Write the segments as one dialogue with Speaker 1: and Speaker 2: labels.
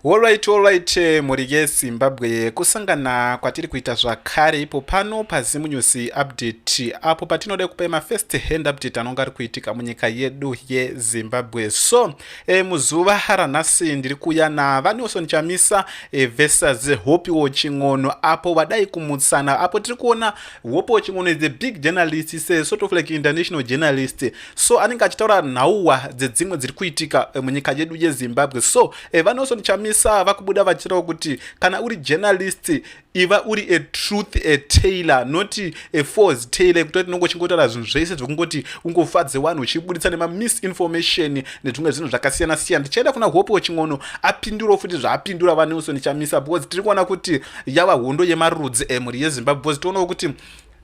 Speaker 1: Alright, muri Zimbabwe kusangana kwatiri kuita zvakare ipo pano pazimunyusi update apo patinoda kupa first hand update anonga ari kuitika munyika yedu yeZimbabwe. So muzuva ranhasi ndiri kuuya naWilson Chamisa versus Hope Ching'ono apo vadai kumutsana apo tiri kuona Hope Ching'ono is a big journalist, is a sort of like international journalist, so anenge achitaura nhauwa dzedzimwe dziri kuitika munyika yedu yeZimbabwe. So Wilson Chamisa vakubuda vachitaura kuti kana uri journalist iva uri a truth teller, not a false teller, kutoti nongo chingotaura zvinhu zvese zvekungoti ungofadze vanhu uchibuditsa misinformation nezvimwe zvinhu zvakasiyana siyana. Ndichaenda kuna Hope Ching'ono apindura futi zvaapindura Wilson Chamisa because tiri kuona kuti yava hondo yemarudzi muri yeZimbabwe because tinoona kuti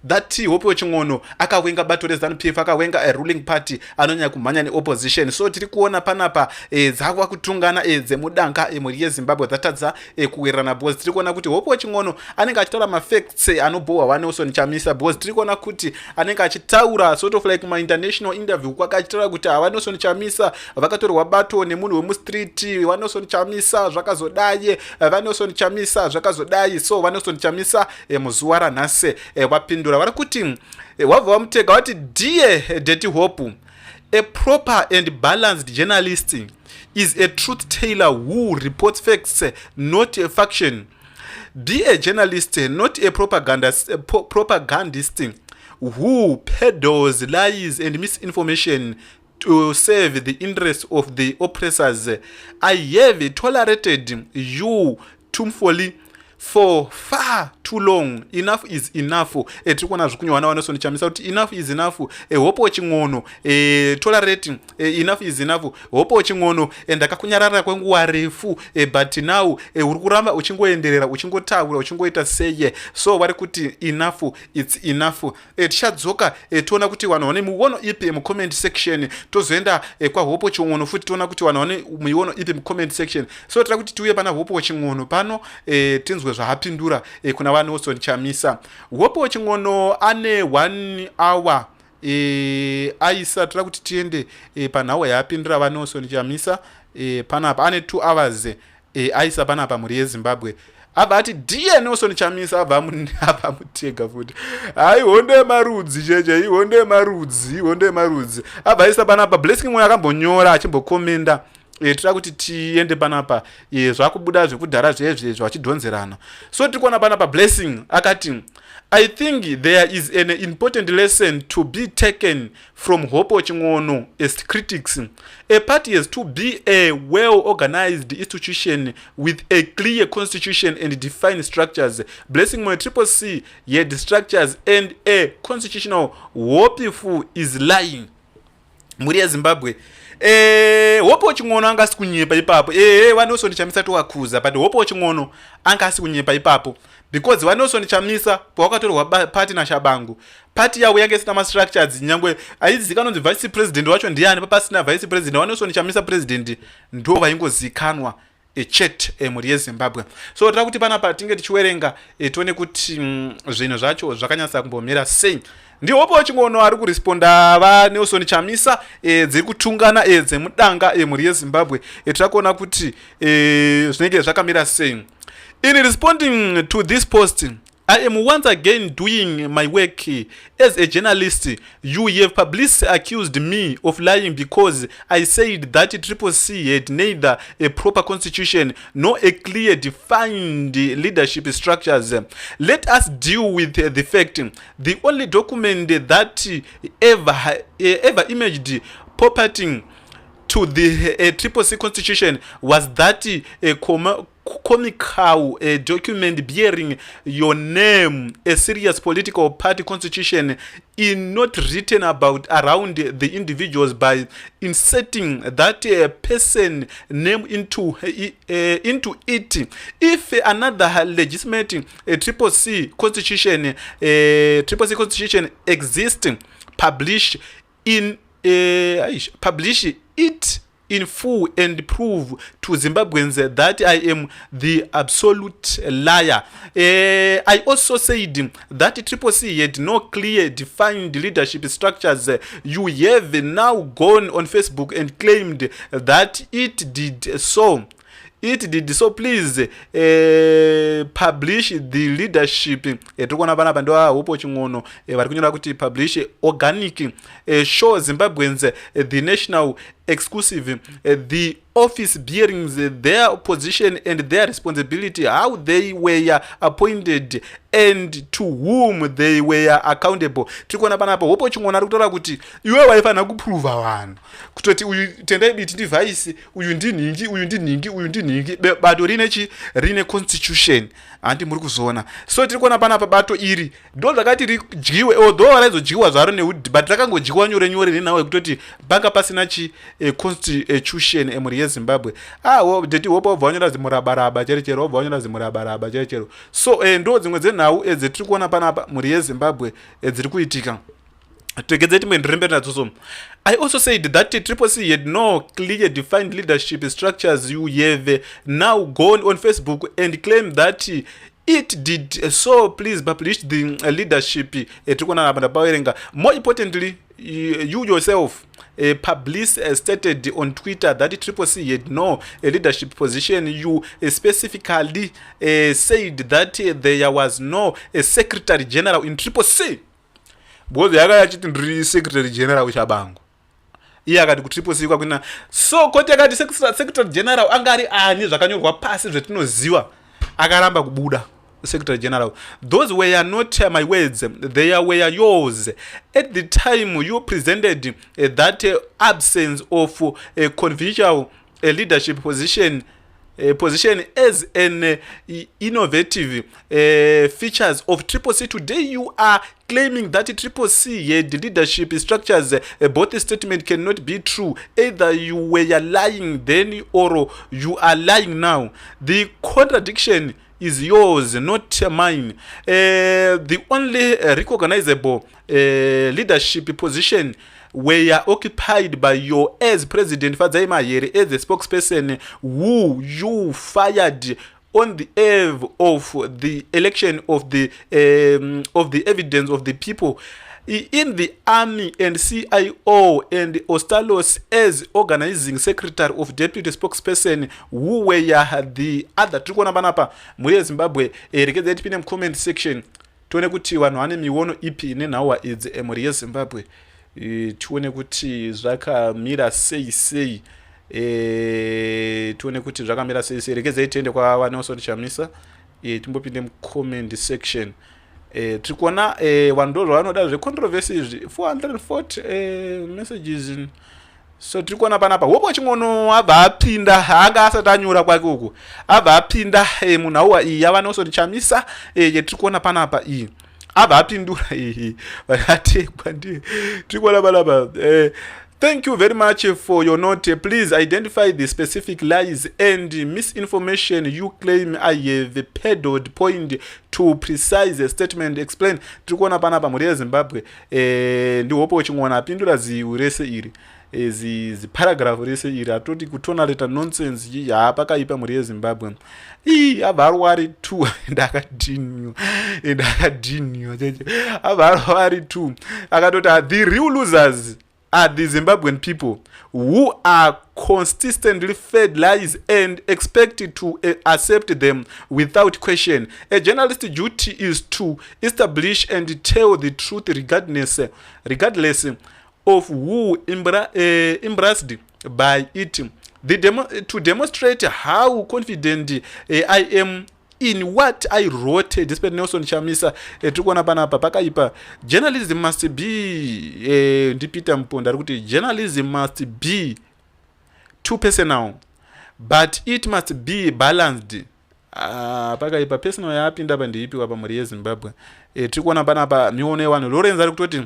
Speaker 1: that Hope Ching'ono akawenga bato reZANU-PF, akawenga a ruling party anonyanya kumhanya neopposition. So tiri kuona panapa dzava kutungana dzemudanka muri yeZimbabwe dzatadza kuwirirana because tiri kuona kuti Hope Ching'ono anenge achitaura mafacts anobhohwa Wilson Chamisa because tiri kuona kuti anenge achitaura sort of like international interview kwaka achitaura kuti Wilson Chamisa vakatorwa bato nemunhu wemustreet, Wilson Chamisa zvakazodai, Wilson Chamisa zvakazodai. So Wilson Chamisa muzuva ranhasi wapindura vari kuti wabva vamutega vati dear Dirty Hope, a proper and balanced journalist is a truth teller who reports facts, not a faction. Be a journalist, not a propagandist who peddles lies and misinformation to serve the interests of the oppressors. I have tolerated you tunefully for far too long. Enough is enough. Tiri kuona zvikunywana Wilson Chamisa kuti enough is enough. Hope Ching'ono tolerating, enough is enough. Hope Ching'ono ndakakunyarara kwenguva refu, but now uri kuramba uchingoenderera uchingotaura uchingoita seye. So vari kuti enough, it's enough. Tichadzoka toona kuti vanhu vane muono ipi mucomment section, tozoenda kwa Hope Ching'ono futi toona kuti vanhu vane muono ipi mucomment section. So tira kuti tiuye pana Hope Ching'ono pano tinzwe zvaapindura kuna Wilson Chamisa. Hope Ching'ono ane 1 hour aisa, tira kuti tiende panhau yaapindura Wilson Chamisa panapa ane 2 hours aisa panapa muri yeZimbabwe. Abva ati dear Wilson Chamisa, abva mutega futi hai honde marudzi jeje, honde marudzi abva aisa panapa blessing mwe akambonyora achimbokomenda. Tira kuti tiende panapa zvakubuda zvekudhara zvezvezvo achidhonzerana. So tiri kuona panapa blessing akati I think there is an important lesson to be taken from Hope Ching'ono as critics. A party has to be a well-organized institution with a clear constitution and defined structures. Blessing my CCC had structures and a constitutional. Hope is lying. Muri yeZimbabwe Hope Ching'ono angasi kunyepa ipapo. Wilson Chamisa towakuza, but Hope Ching'ono angasi kunyepa ipapo because Wilson Chamisa pawakatorwa party naShabangu, party yawo yange isina ma-structures, nyangwe aizikanwa kuti vice president wacho ndiani papasina vice president. Wilson Chamisa president ndo vaingozikanwa chete muri yeZimbabwe. So tira kuti panapa tinge tichiwerenga tione kuti zvinhu zvacho zvakanyasa kumbomira sei. Ndi Hope Ching'ono ari kuresponda Wilson Chamisa dziri kutungana dzemudanga muri yeZimbabwe. Tira kuona kuti zvinenge zvakamira sei. In responding to this post, I am once again doing my work as a journalist. You have publicly accused me of lying because I said that CCC had neither a proper constitution nor a clear defined leadership structures. Let us deal with the fact. The only document that ever imaged purporting to the CCC constitution was that comical document bearing your name, a serious political party constitution, in not written about around the individuals by inserting that person name into it. If another legitimate CCC constitution exists, publish it in full and prove to Zimbabweans that I am the absolute liar. I also said that CCC had no clear defined leadership structures. You have now gone on Facebook and claimed that it did so. it did so please publish the leadership tiri kuona panapa ndo hopo ching'ono vari kunyora kuti publish organic show Zimbabweans the national exclusive the office bearings their position and their responsibility, how they were appointed and to whom they were accountable. Tikuona panapa hopo ching'ono ari kutora kuti iwe waifana kuprova vanhu kutoti uyu tendai biti ndi vice, uyu ndi ningi, uyu ndi ningi, uyu ndi ningi, bato rine constitution handi muri kuzoona. So tiri kuona panapa bato iri ndo rakati ridyiwe, although raizodyiwa zvaro neudhi, but rakangodyiwa nyore nyore nenawo kutoti panga pasina constitution emhuri yeZimbabwe. Deti hopo obva wanyora zimurabaraba chero chero, obva wanyora zimurabaraba chero chero. So ndo dzimwe dzenhau dzetiri kuona panapa mhuri yeZimbabwe dziri kuitika. I also said that Triple C had no clear defined leadership structures. You have now gone on Facebook and claimed that it did so please publish the leadership. More importantly, you yourself stated on Twitter that Triple C had no leadership position. You specifically said that there was no Secretary General in Triple C. Because yakachiti ndiri Secretary General chabango. Iye akati ku Triple C kwakwina. So koti akati Secretary General angari ani zvakanyorwa pasi zvetinoziva. Akaramba kubuda Secretary General. Those were not my words, they were yours. At the time you presented that absence of a conventional leadership position as an innovative features of Triple C. Today you are claiming that Triple C had leadership structures. Both statements cannot be true. Either you were lying then or you are lying now. The contradiction is yours, not mine. The only recognizable leadership position were occupied by your as President Fadzai Mahere as the spokesperson who you fired on the eve of the election of the evidence of the people in the army, and CIO and Ostalos as organizing secretary of deputy spokesperson who were the other. Tukona banapa muri Zimbabwe rekeza tipine comment section tuone kuti vanhu vane miono ipi nenhauwa idzi emhuri yeZimbabwe. Tuone kuti zvakamira sei tuone kuti zvakamira sei rekeza tiende kwa wose Chamisa timbopinde comment section. Tiri kuona vanhu ndo zvavanoda zvecontroversy 440 messages. So tiri kuona panapa hopo ching'ono abva apinda, haanga asati anyora kwake uku, abva apinda munhauwa iyi yavanoso Chamisa yetiri kuona panapa iyi abva apindura iyi vakatekwa ndiye. Tiri kuona panapa thank you very much for your note. Please identify the specific lies and misinformation you claim I have peddled. Point to precise statement. Explain. Tiri kuona panapa muri yeZimbabwe ndi hopo ching'ono apindura ziwu rese iri paragraph rese iri atoti kutona leta nonsense pakaipa muri yeZimbabwe. Avarwari tu ndakadhinwa avarwari tu akatoti the real losers are the Zimbabwean people who are consistently fed lies and expected to accept them without question. A journalist's duty is to establish and tell the truth regardless of who embraced by it. To demonstrate how confident I am in what I wrote, despite Nelson Chamisa, tukona panapa pakaipa. Journalism must be ndipita mponda kuti journalism must be too personal, but it must be balanced. Pakaipa personal yapinda pandiipi kwa pamuri yeZimbabwe. Tukona panapa mione wanu Lorenza kuti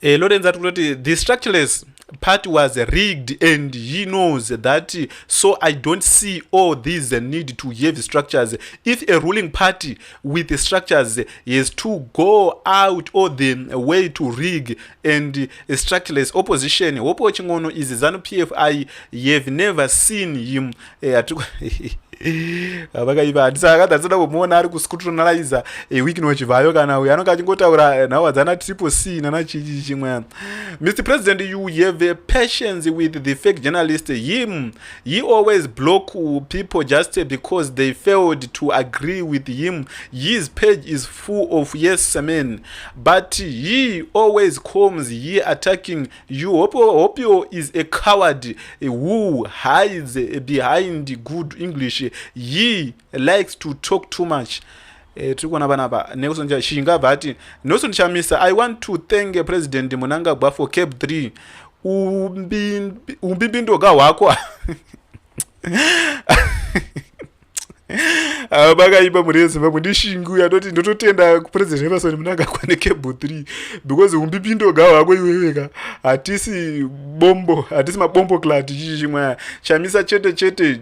Speaker 1: the structureless part was rigged and he knows that, so I don't see all these need to have structures. If a ruling party with structures is to go out all the way to rig and structureless opposition, Wopo Chingono is ZANU-PF. I have never seen him vakaiva handisaka ndatsada kumuona ari kuscrutinaliza weaknotch vayo kana uyo anonge achingotaura nhau dzana triple c nana chichi chimwe. Mr President, you have patience with the fake journalist. He always block people just because they failed to agree with him. His page is full of yes men, but he always comes here attacking you. Opio is a coward who hides behind good English. He likes to talk too much. Tiri kuona panapa Nelson Shingabva ati Nelson Chamisa, I want to thank President Mnangagwa for Cape 3 umbimbindo hwako vakaipa murezi vamundishingu yatoti ndototenda kupresident emerson Mnangagwa necable 3 because umbipindo hwako iweweka hatisi mabombo clad chichi chimwe. Chamisa chete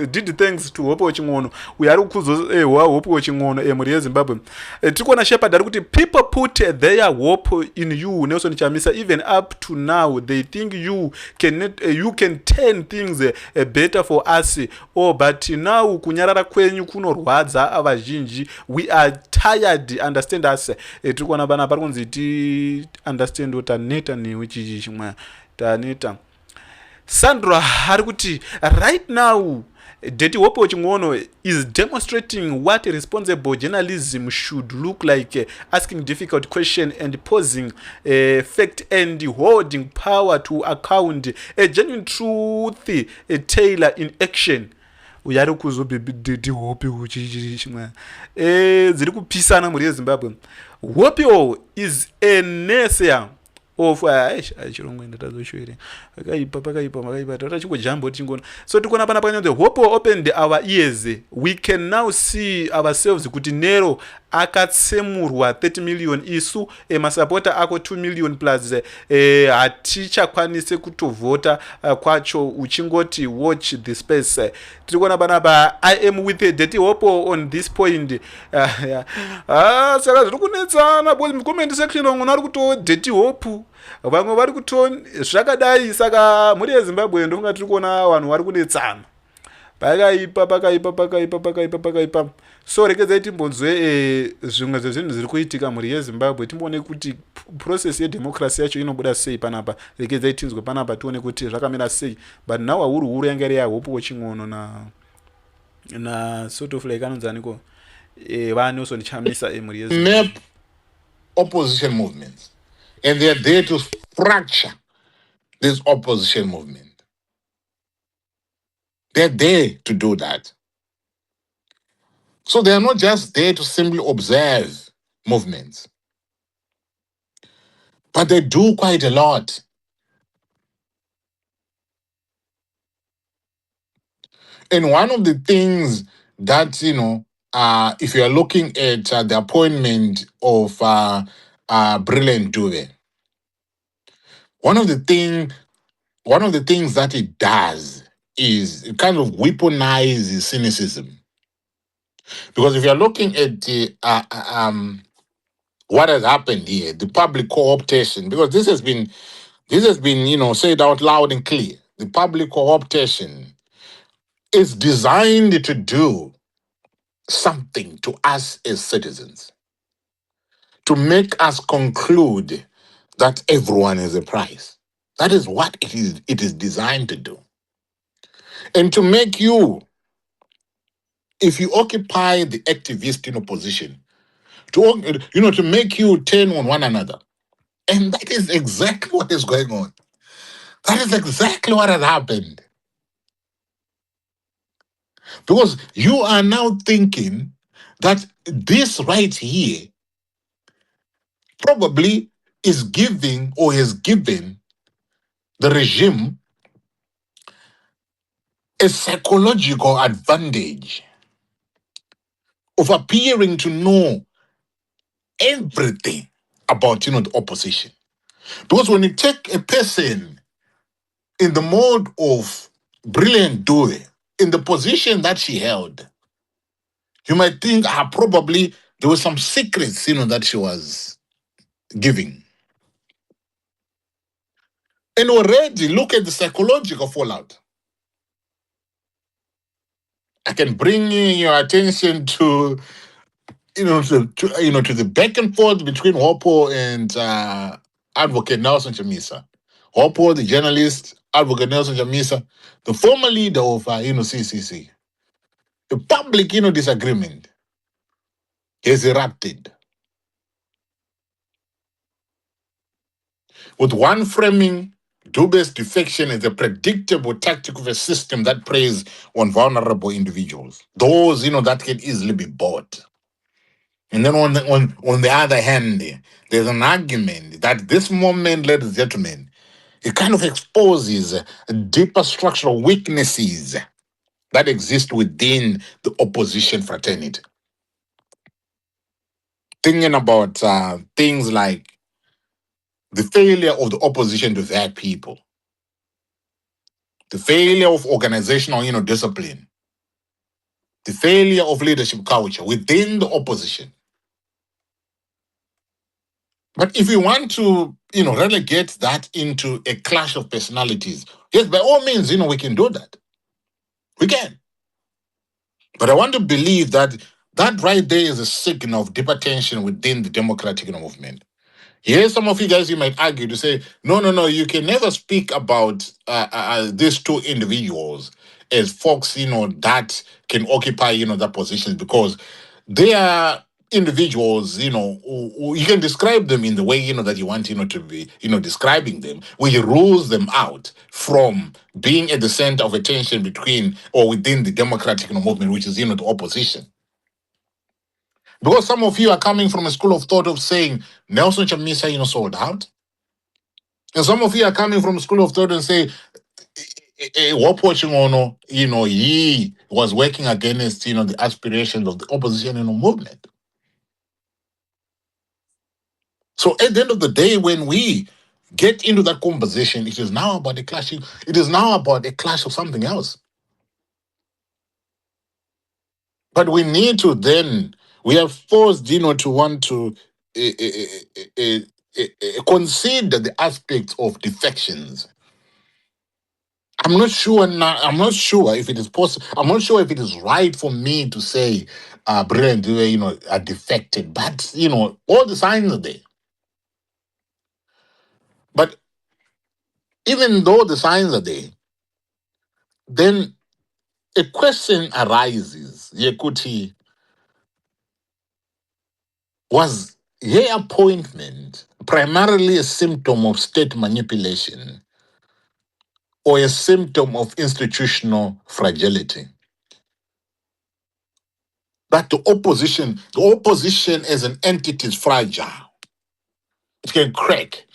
Speaker 1: did thanks to hope weching'ono uyo ari kukuzoehwa hope weching'ono mhuri yezimbabwe. Tiri kuona Shepherd ari kuti people put their hope in you Nelson Chamisa, even up to now they think you can turn things better for us. But now kunyarara kwenyu kunorwadza vazhinji. We are tired, understand us. Tiri kuona bana pari kunzi ti understand taneta newe chichi chimwe taneta. Sandra ari kuti right now Dirty Hope Ching'ono is demonstrating what responsible journalism should look like, asking difficult questions and posing fact and holding power to account, a genuine truth, a tailor in action. Uyari kuzobe Hope chimwe dziri kupisana muri yeZimbabwe. Hope is a naysayer of chirongwa ndatazoshwere pakaipa tatachingojambo tingona. So tikona pana pakanyanze Hope opened our ears. We can now see ourselves kuti Nero akatsemurwa 30 million isu masapota ako 2 million plus hatichakwanise kutovhota kwacho uchingoti watch the space. Tirikuona panapa I am with a Dirty Hope on this point. Saka zviri kunetsana because mcomment section vamwe vari kuto Dirty Hope vamwe vari kuto zvakadai. Saka muri yeZimbabwe ndonga tiri kuona vanhu vari kunetsana pakaipa. So rekedzai timbonzwe zvimwe zvezvinhu zviri kuitika muri yeZimbabwe, timboone kuti process yedemocracy yacho inobuda sei panapa. Rekedzai tinzwe panapa tione kuti zvakamira sei. But now huru yanga iri yaHope weching'ono na sort of like anonzaniko Nelson Chamisa muri yeZimbabwe.
Speaker 2: Opposition movements, and they are there to fracture this opposition movement. They're there to do that. So they are not just there to simply observe movements, but they do quite a lot. And one of the things that, if you are looking at the appointment of Brilliant Dube, one of the things that it does is it kind of weaponizes cynicism. Because if you're looking at what has happened here, the public co-optation, because this has been said out loud and clear. The public co-optation is designed to do something to us as citizens, to make us conclude that everyone has a price. That is what it is designed to do. And to make you, if you occupy the activist position, to make you turn on one another. And that is exactly what is going on. That is exactly what has happened. Because you are now thinking that this right here probably is giving or has given the regime a psychological advantage of appearing to know everything about the opposition. Because when you take a person in the mode of Brilliant Dube, in the position that she held, you might think probably there were some secrets that she was giving. And already look at the psychological fallout. I can bring your attention to to the back and forth between Hopo and Advocate Nelson Chamisa. Hopo, the journalist, Advocate Nelson Chamisa, the former leader of CCC. The public disagreement has erupted, with one framing dubious defection as a predictable tactic of a system that preys on vulnerable individuals, those that can easily be bought. And then on the other hand, there's an argument that this moment, ladies and gentlemen, it kind of exposes deeper structural weaknesses that exist within the opposition fraternity. Thinking about things like the failure of the opposition to their people, the failure of organizational discipline, the failure of leadership culture within the opposition. But if we want to, relegate that into a clash of personalities, yes, by all means, we can do that. We can. But I want to believe that that right there is a signal of deeper tension within the democratic movement. Yes, some of you guys, you might argue to say, no, you can never speak about these two individuals as folks, that can occupy, the positions, because they are individuals, who you can describe them in the way, that you want, to be, describing them, where you rules them out from being at the center of attention between or within the democratic movement, which is, the opposition. Because some of you are coming from a school of thought of saying Nelson Chamisa, sold out. And some of you are coming from a school of thought and say, what watching on, he was working against, the aspirations of the opposition movement. So at the end of the day, when we get into that conversation, it is now about a clash. It is now about a clash of something else. But we need to then, we are forced, to want to consider the aspects of defections. I'm not sure now. I'm not sure if it is possible. I'm not sure if it is right for me to say Brilliant, are defected. But all the signs are there. But even though the signs are there, then a question arises. Yekuti, was her appointment primarily a symptom of state manipulation or a symptom of institutional fragility? That the opposition as an entity is fragile. It can crack.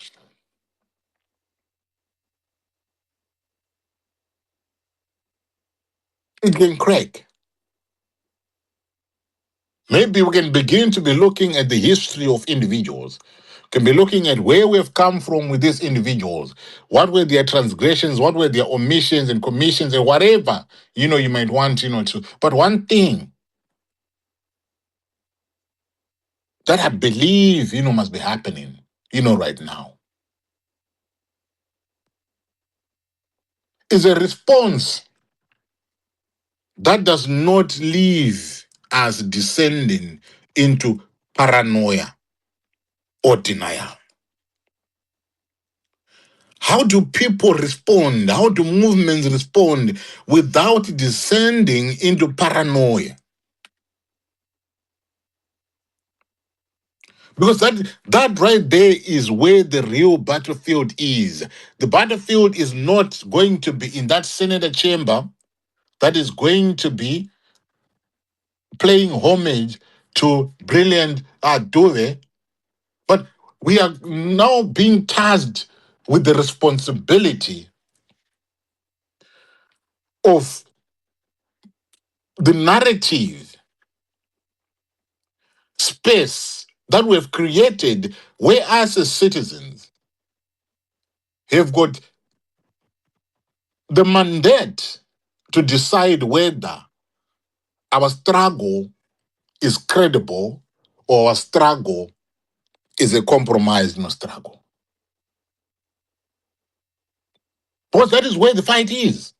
Speaker 2: It can crack. Maybe we can begin to be looking at the history of individuals. Can be looking at where we've come from with these individuals. What were their transgressions? What were their omissions and commissions and whatever, you might want, to. But one thing that I believe, must be happening, right now, is a response that does not leave us descending into paranoia or denial. How do people respond? How do movements respond without descending into paranoia? Because that right there is where the real battlefield is. The battlefield is not going to be in that senator chamber that is going to be paying homage to Brilliant Dube, but we are now being tasked with the responsibility of the narrative space that we have created, where us as citizens have got the mandate to decide whether our struggle is credible or our struggle is a compromised struggle. Because that is where the fight is.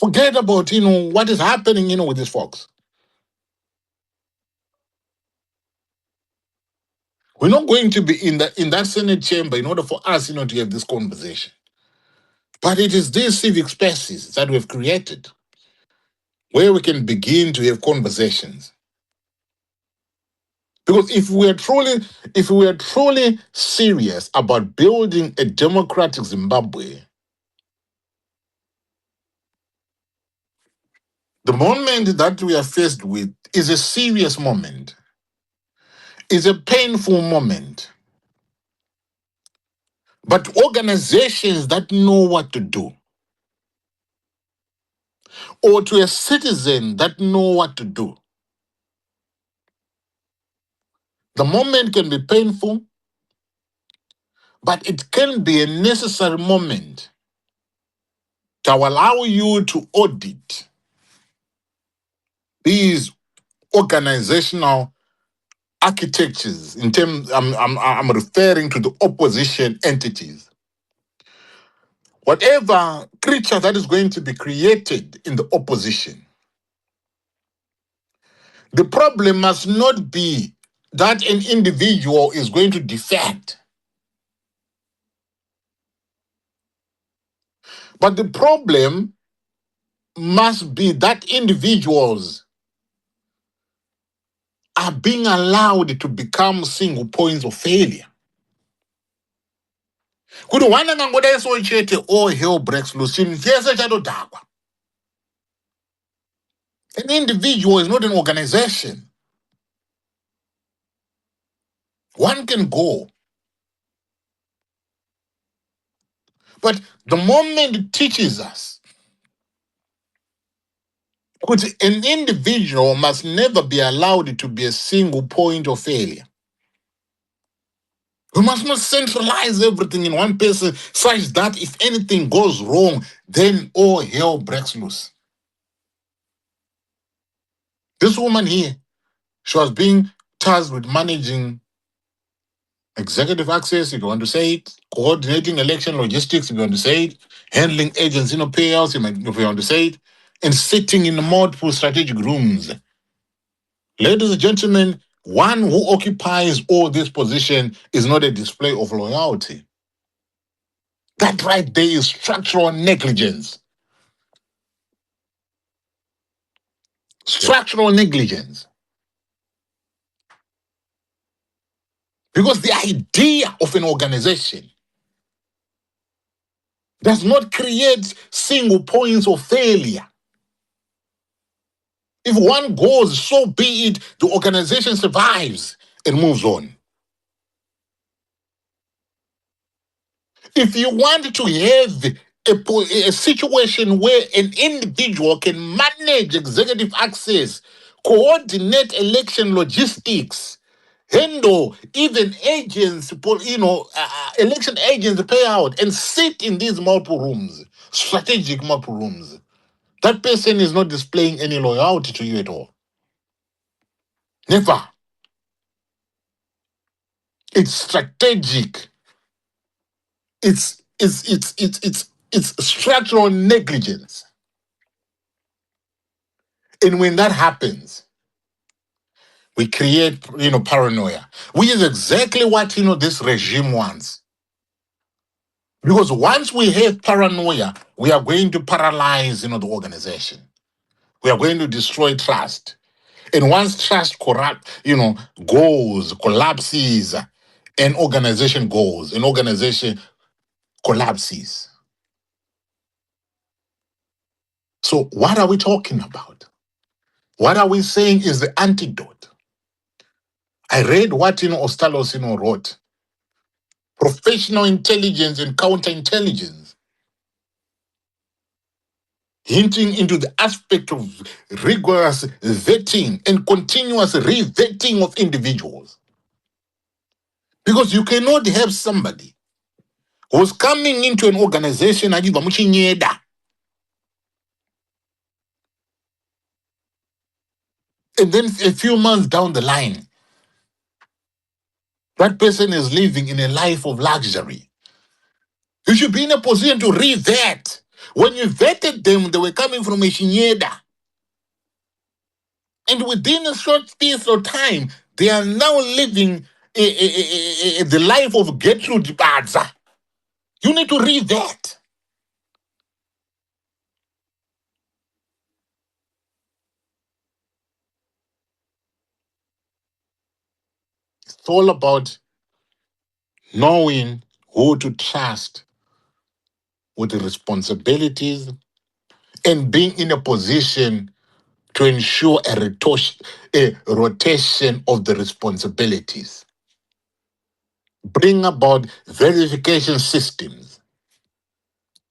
Speaker 2: Forget about, what is happening, with these folks. We're not going to be in that Senate chamber in order for us, to have this conversation. But it is these civic spaces that we've created where we can begin to have conversations. Because if we are truly serious about building a democratic Zimbabwe, the moment that we are faced with is a serious moment, is a painful moment. But organizations that know what to do, or to a citizen that know what to do, the moment can be painful, but it can be a necessary moment to allow you to audit these organizational architectures. In terms, I'm referring to the opposition entities. Whatever creature that is going to be created in the opposition, the problem must not be that an individual is going to defect, but the problem must be that individuals are being allowed to become single points of failure. Kuti wana nangoda so chete all hell breaks loose. Chese chatodhakwa. An individual is not an organization. One can go. But the moment it teaches us that an individual must never be allowed to be a single point of failure. We must not centralize everything in one person such that if anything goes wrong, then all hell breaks loose. This woman here, she was being tasked with managing executive access, if you want to say it, coordinating election logistics, if you want to say it, handling agents, payouts, if you want to say it, and sitting in multiple strategic rooms. Ladies and gentlemen, one who occupies all this position is not a display of loyalty. That right there is structural negligence. Structural negligence. Because the idea of an organization does not create single points of failure. If one goes, so be it, the organization survives and moves on. If you want to have a situation where an individual can manage executive access, coordinate election logistics, handle even agents, election agents payout, and sit in these multiple rooms, strategic multiple rooms, that person is not displaying any loyalty to you at all. Never. It's strategic. It's structural negligence. And when that happens, we create, paranoia, which is exactly what, this regime wants. Because once we have paranoia, we are going to paralyze, the organization. We are going to destroy trust. And once trust collapses, an organization goes, an organization collapses. So what are we talking about? What are we saying is the antidote? I read what Ostalos wrote. Professional intelligence and counterintelligence, hinting into the aspect of rigorous vetting and continuous re-vetting of individuals. Because you cannot have somebody who's coming into an organization and then a few months down the line, that person is living in a life of luxury. You should be in a position to read that. When you vetted them, they were coming from a Shinyeda. And within a short space of time, they are now living the life of Gertrude Badza. You need to read that. It's all about knowing who to trust with the responsibilities and being in a position to ensure a rotation of the responsibilities. Bring about verification systems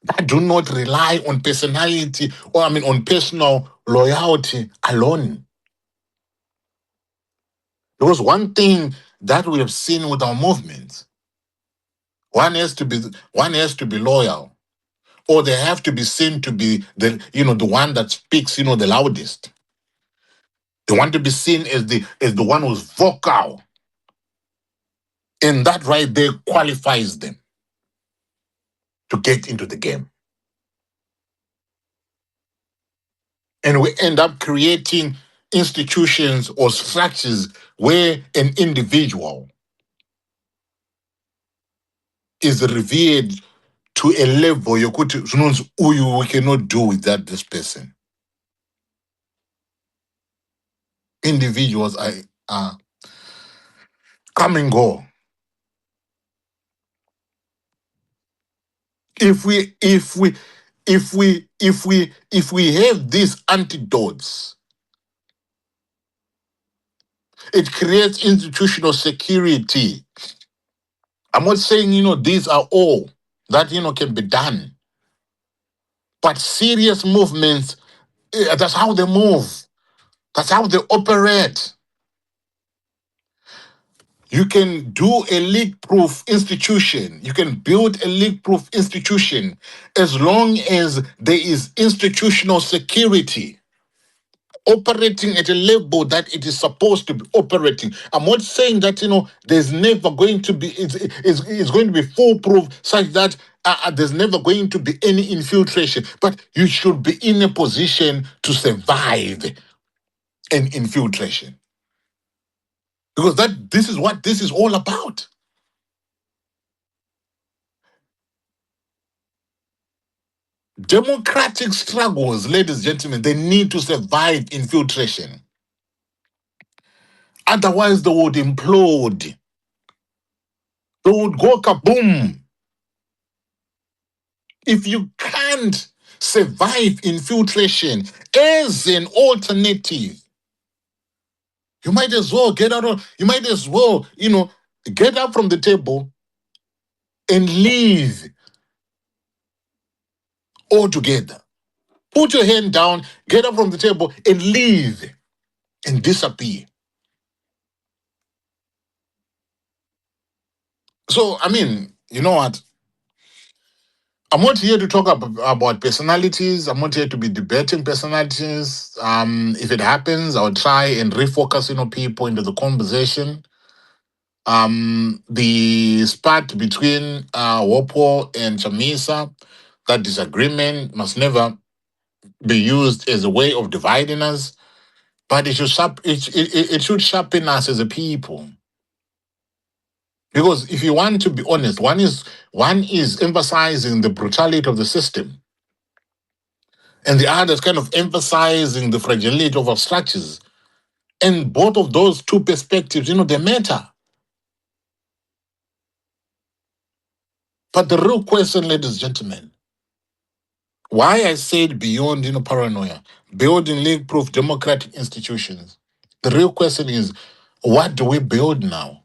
Speaker 2: that do not rely on personality or on personal loyalty alone. Because one thing that we have seen with our movements, one has to be loyal, or they have to be seen to be the one that speaks the loudest. They want to be seen as the one who's vocal, and that right there qualifies them to get into the game. And we end up creating institutions or structures where an individual is revered to a level yokuti zvinonzi uyu we cannot do without this person. Individuals are come and go. If we have these antidotes, it creates institutional security. I'm not saying these are all that can be done, but serious movements, that's how they move. That's how they operate. You can do a leak-proof institution. You can build a leak-proof institution as long as there is institutional security operating at a level that it is supposed to be operating. I'm not saying that there's never going to be it's going to be foolproof such that there's never going to be any infiltration. But you should be in a position to survive an infiltration, because this is what this is all about. Democratic struggles, ladies and gentlemen, they need to survive infiltration. Otherwise, they would implode. They would go kaboom. If you can't survive infiltration as an alternative, you might as well get out of, you might as well, get up from the table and leave altogether. Put your hand down, get up from the table and leave and disappear. So, you know what? I'm not here to talk about personalities. I'm not here to be debating personalities. If it happens, I'll try and refocus, people into the conversation. The spat between Wopo and Chamisa, that disagreement must never be used as a way of dividing us, but it should sharpen us as a people. Because if you want to be honest, one is emphasizing the brutality of the system, and the other is kind of emphasizing the fragility of our structures. And both of those two perspectives, they matter. But the real question, ladies and gentlemen, why I said beyond paranoia, building league-proof democratic institutions, the real question is, what do we build now?